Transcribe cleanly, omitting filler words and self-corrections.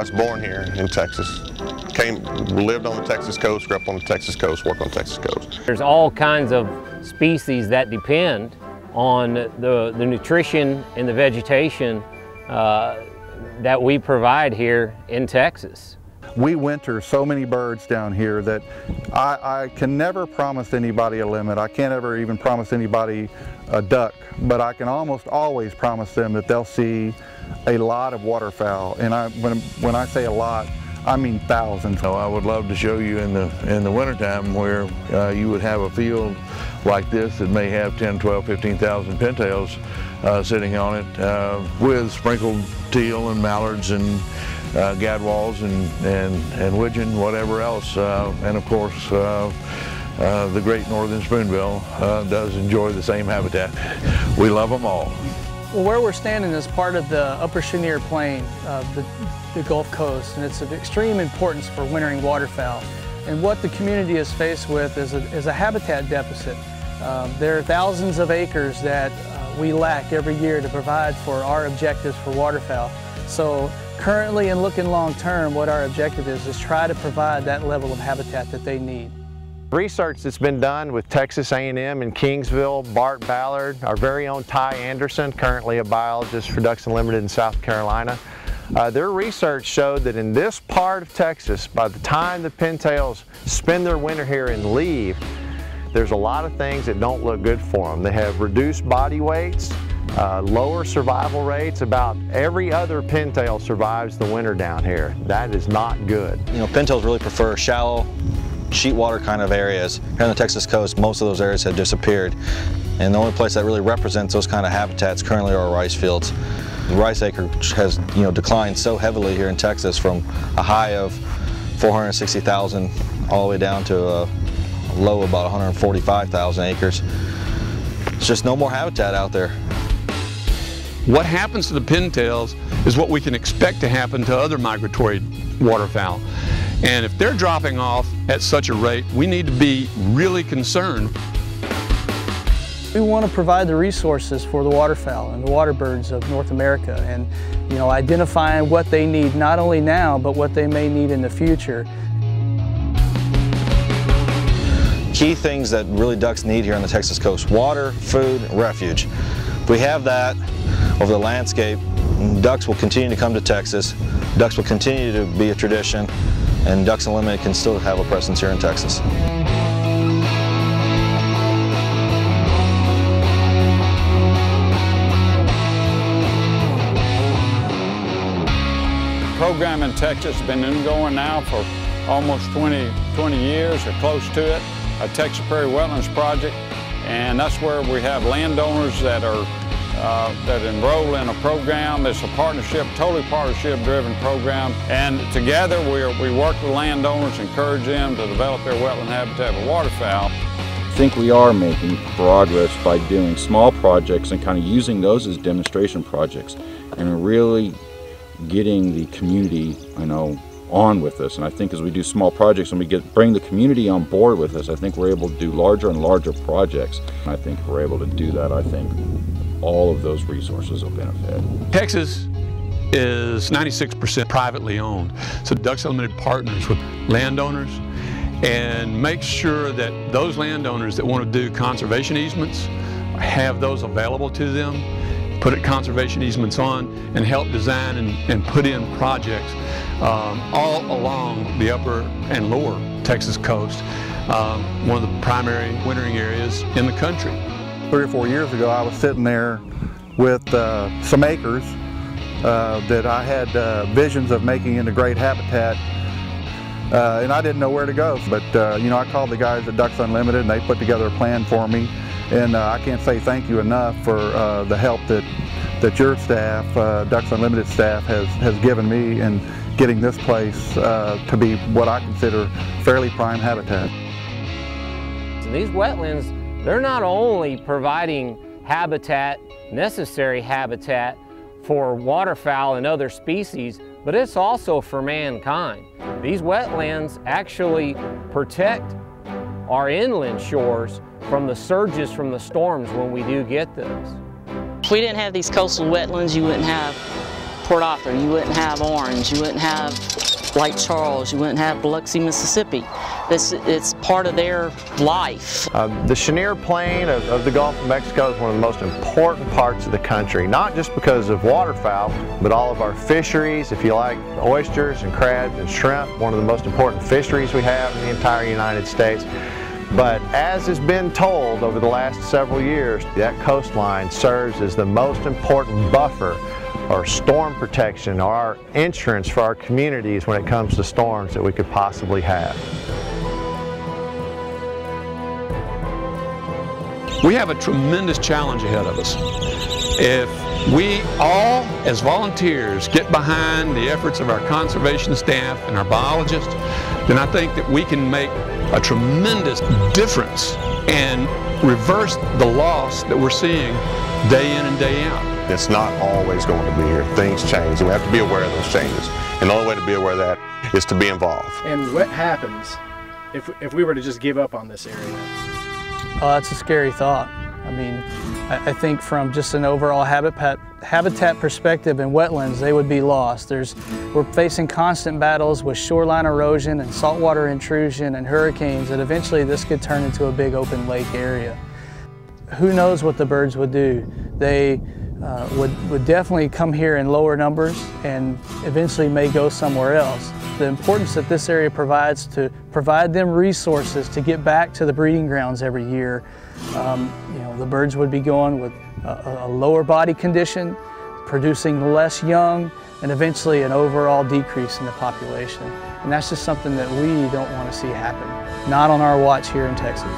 was born here in Texas. Lived on the Texas coast, grew up on the Texas coast, worked on the Texas coast. There's all kinds of species that depend on the nutrition and the vegetation that we provide here in Texas. We winter so many birds down here that I can never promise anybody a limit. I can't ever even promise anybody a duck, but I can almost always promise them that they'll see a lot of waterfowl. And when I say a lot, I mean thousands. So I would love to show you in the wintertime where you would have a field like this that may have 10, 12, 15,000 pintails sitting on it with sprinkled teal and mallards and gadwalls and widgeon, whatever else. And of course, the great northern spoonbill does enjoy the same habitat. We love them all. Well, where we're standing is part of the Upper Cheniere Plain of the Gulf Coast, and it's of extreme importance for wintering waterfowl. And what the community is faced with is a habitat deficit. There are thousands of acres that we lack every year to provide for our objectives for waterfowl. So currently and looking long term, what our objective is try to provide that level of habitat that they need. Research that's been done with Texas A&M in Kingsville, Bart Ballard, our very own Ty Anderson, currently a biologist for Ducks Unlimited in South Carolina. Their research showed that in this part of Texas, by the time the pintails spend their winter here and leave, there's a lot of things that don't look good for them. They have reduced body weights, lower survival rates. About every other pintail survives the winter down here. That is not good. You know, pintails really prefer shallow, sheet water kind of areas. Here on the Texas coast, most of those areas have disappeared. And the only place that really represents those kind of habitats currently are rice fields. The rice acreage has, declined so heavily here in Texas from a high of 460,000 all the way down to a low of about 145,000 acres. There's just no more habitat out there. What happens to the pintails is what we can expect to happen to other migratory waterfowl. And if they're dropping off at such a rate, we need to be really concerned. We want to provide the resources for the waterfowl and the water birds of North America, and identifying what they need not only now, but what they may need in the future. Key things that really ducks need here on the Texas coast: water, food, refuge. If we have that over the landscape, ducks will continue to come to Texas, ducks will continue to be a tradition, and Ducks Unlimited can still have a presence here in Texas. The program in Texas has been ongoing now for almost 20 years or close to it, a Texas Prairie Wetlands Project, and that's where we have landowners that enroll in a program. It's a partnership, totally partnership-driven program, and together we work with landowners, encourage them to develop their wetland habitat for waterfowl. I think we are making progress by doing small projects and kind of using those as demonstration projects and really getting the community, on with us. And I think as we do small projects and we bring the community on board with us, I think we're able to do larger and larger projects. And I think if we're able to do that, I think all of those resources will benefit. Texas is 96% privately owned. So Ducks Unlimited partners with landowners and make sure that those landowners that want to do conservation easements have those available to them, put conservation easements on, and help design and put in projects all along the upper and lower Texas coast, one of the primary wintering areas in the country. 3 or 4 years ago, I was sitting there with some acres that I had visions of making into great habitat, and I didn't know where to go. But I called the guys at Ducks Unlimited, and they put together a plan for me. And I can't say thank you enough for the help that your staff, Ducks Unlimited staff, has given me in getting this place to be what I consider fairly prime habitat. And these wetlands, they're not only providing habitat, necessary habitat for waterfowl and other species, but it's also for mankind. These wetlands actually protect our inland shores from the surges from the storms when we do get those. If we didn't have these coastal wetlands, you wouldn't have Port Arthur, you wouldn't have Orange, you wouldn't have Lake Charles, you wouldn't have Biloxi, Mississippi. It's part of their life. The Chenier Plain of the Gulf of Mexico is one of the most important parts of the country, not just because of waterfowl, but all of our fisheries. If you like oysters and crabs and shrimp, one of the most important fisheries we have in the entire United States. But as has been told over the last several years, that coastline serves as the most important buffer or storm protection or our insurance for our communities when it comes to storms that we could possibly have. We have a tremendous challenge ahead of us. If we all, as volunteers, get behind the efforts of our conservation staff and our biologists, then I think that we can make a tremendous difference and reverse the loss that we're seeing day in and day out. It's not always going to be here. Things change, and we have to be aware of those changes. And the only way to be aware of that is to be involved. And what happens if we were to just give up on this area? Oh, that's a scary thought. I mean, I think from just an overall habitat perspective in wetlands, they would be lost. We're facing constant battles with shoreline erosion and saltwater intrusion and hurricanes that eventually this could turn into a big open lake area. Who knows what the birds would do? They would definitely come here in lower numbers and eventually may go somewhere else. The importance that this area provides to provide them resources to get back to the breeding grounds every year. You know, the birds would be going with a lower body condition, producing less young, and eventually an overall decrease in the population. And that's just something that we don't want to see happen. Not on our watch here in Texas.